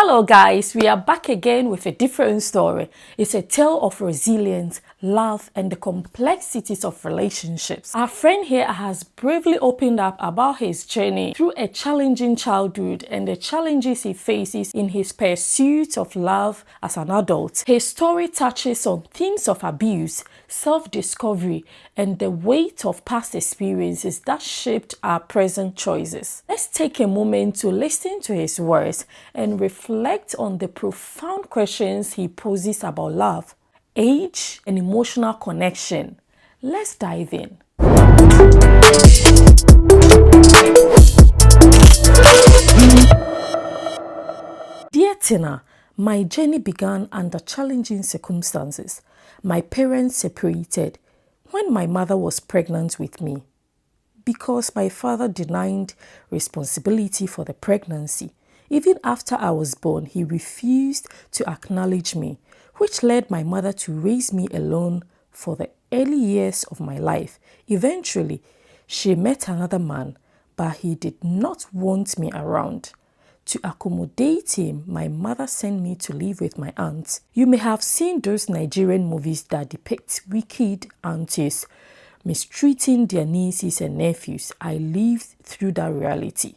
Hello guys, we are back again with a different story. It's a tale of resilience, love, and the complexities of relationships. Our friend here has bravely opened up about his journey through a challenging childhood and the challenges he faces in his pursuit of love as an adult. His story touches on themes of abuse, self-discovery, and the weight of past experiences that shaped our present choices. Let's take a moment to listen to his words and reflect on the profound questions he poses about love, age, and emotional connection. Let's dive in. Dear Tina, my journey began under challenging circumstances. My parents separated when my mother was pregnant with me because my father denied responsibility for the pregnancy. Even after I was born, he refused to acknowledge me, which led my mother to raise me alone for the early years of my life. Eventually, she met another man, but he did not want me around. To accommodate him, my mother sent me to live with my aunt. You may have seen those Nigerian movies that depict wicked aunties mistreating their nieces and nephews. I lived through that reality.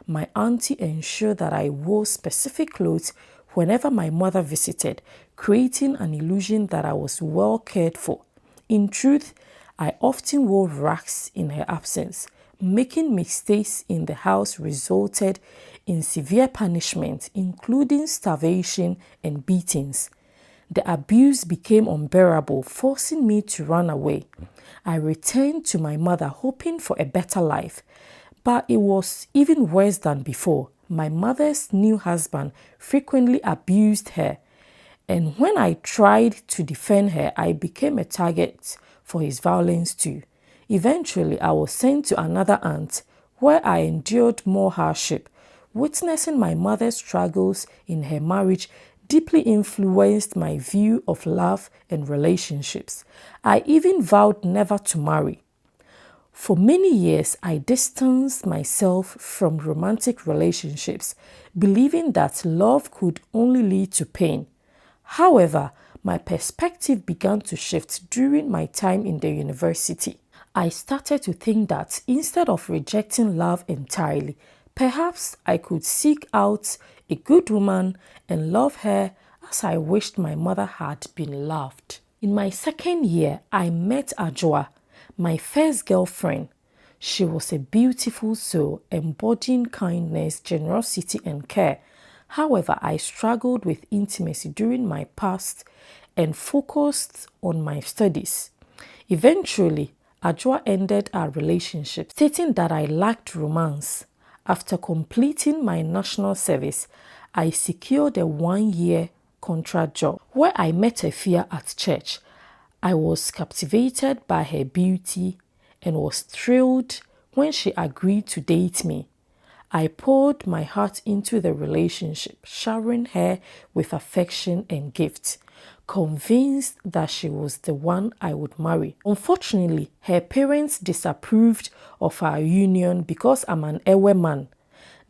My auntie ensured that I wore specific clothes whenever my mother visited, creating an illusion that I was well cared for. In truth, I often wore rags in her absence. Making mistakes in the house resulted in severe punishment, including starvation and beatings. The abuse became unbearable, forcing me to run away. I returned to my mother, hoping for a better life, but it was even worse than before. My mother's new husband frequently abused her, and when I tried to defend her, I became a target for his violence too. Eventually, I was sent to another aunt, where I endured more hardship. Witnessing my mother's struggles in her marriage deeply influenced my view of love and relationships. I even vowed never to marry. For many years, I distanced myself from romantic relationships, believing that love could only lead to pain. However, my perspective began to shift during my time in the university. I started to think that instead of rejecting love entirely, perhaps I could seek out a good woman and love her as I wished my mother had been loved. In my second year, I met Ajua, my first girlfriend. She was a beautiful soul, embodying kindness, generosity, and care. However, I struggled with intimacy during my past and focused on my studies. Eventually, Ajua ended our relationship, stating that I lacked romance. After completing my national service, I secured a one-year contract job where I met Efia at church. I was captivated by her beauty and was thrilled when she agreed to date me. I poured my heart into the relationship, showering her with affection and gifts, convinced that she was the one I would marry. Unfortunately, her parents disapproved of our union because I'm an Ewe man.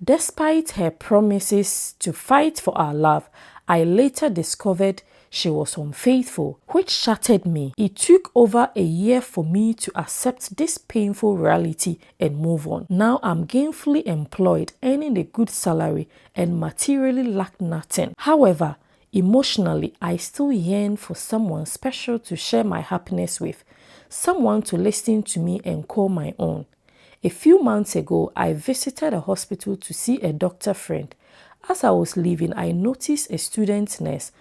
Despite her promises to fight for our love, I later discovered she was unfaithful, which shattered me. It took over a year for me to accept this painful reality and move on. Now I'm gainfully employed, earning a good salary, and materially lack nothing. However, emotionally, I still yearn for someone special to share my happiness with, someone to listen to me and call my own. A few months ago, I visited a hospital to see a doctor friend. As I was leaving, I noticed a student nurse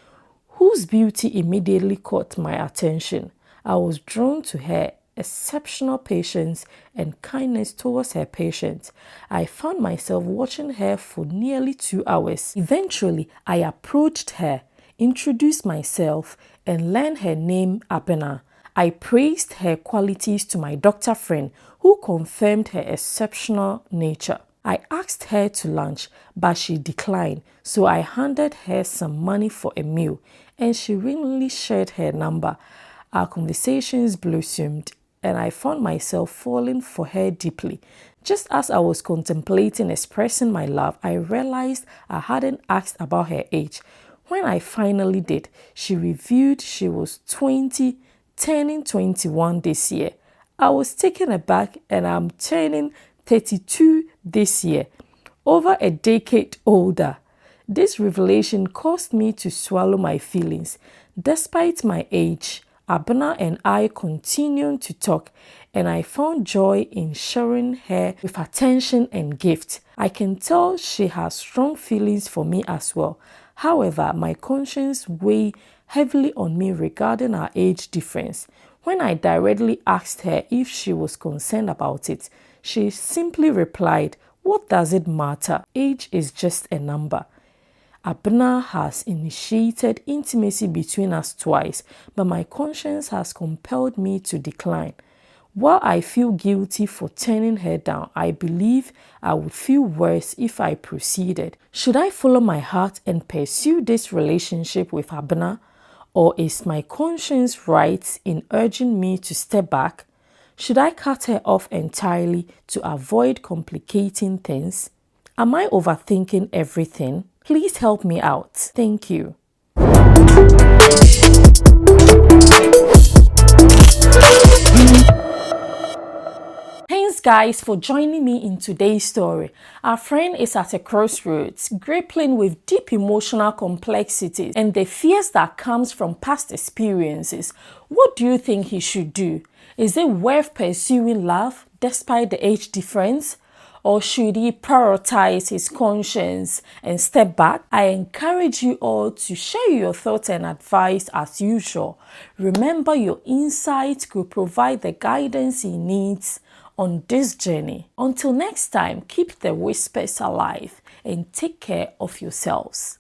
whose beauty immediately caught my attention. I was drawn to her exceptional patience and kindness towards her patients. I found myself watching her for nearly 2 hours. Eventually, I approached her, introduced myself, and learned her name, Abena. I praised her qualities to my doctor friend, who confirmed her exceptional nature. I asked her to lunch, but she declined, so I handed her some money for a meal, and she willingly shared her number. Our conversations blossomed, and I found myself falling for her deeply. Just as I was contemplating expressing my love, I realized I hadn't asked about her age. When I finally did, she revealed she was 20, turning 21 this year. I was taken aback, and I'm turning 32 this year, over a decade older. This revelation caused me to swallow my feelings. Despite my age, Abena and I continued to talk, and I found joy in sharing her with attention and gifts. I can tell she has strong feelings for me as well. However, my conscience weighed heavily on me regarding our age difference. When I directly asked her if she was concerned about it, she simply replied, "What does it matter? Age is just a number." Abena has initiated intimacy between us twice, but my conscience has compelled me to decline. While I feel guilty for turning her down, I believe I would feel worse if I proceeded. Should I follow my heart and pursue this relationship with Abena? Or is my conscience right in urging me to step back? Should I cut her off entirely to avoid complicating things? Am I overthinking everything? Please help me out. Thank you. Thanks guys for joining me in today's story. Our friend is at a crossroads, grappling with deep emotional complexities and the fears that comes from past experiences. What do you think he should do? Is it worth pursuing love despite the age difference? Or should he prioritize his conscience and step back? I encourage you all to share your thoughts and advice as usual. Remember, your insights could provide the guidance he needs on this journey. Until next time, keep the whispers alive and take care of yourselves.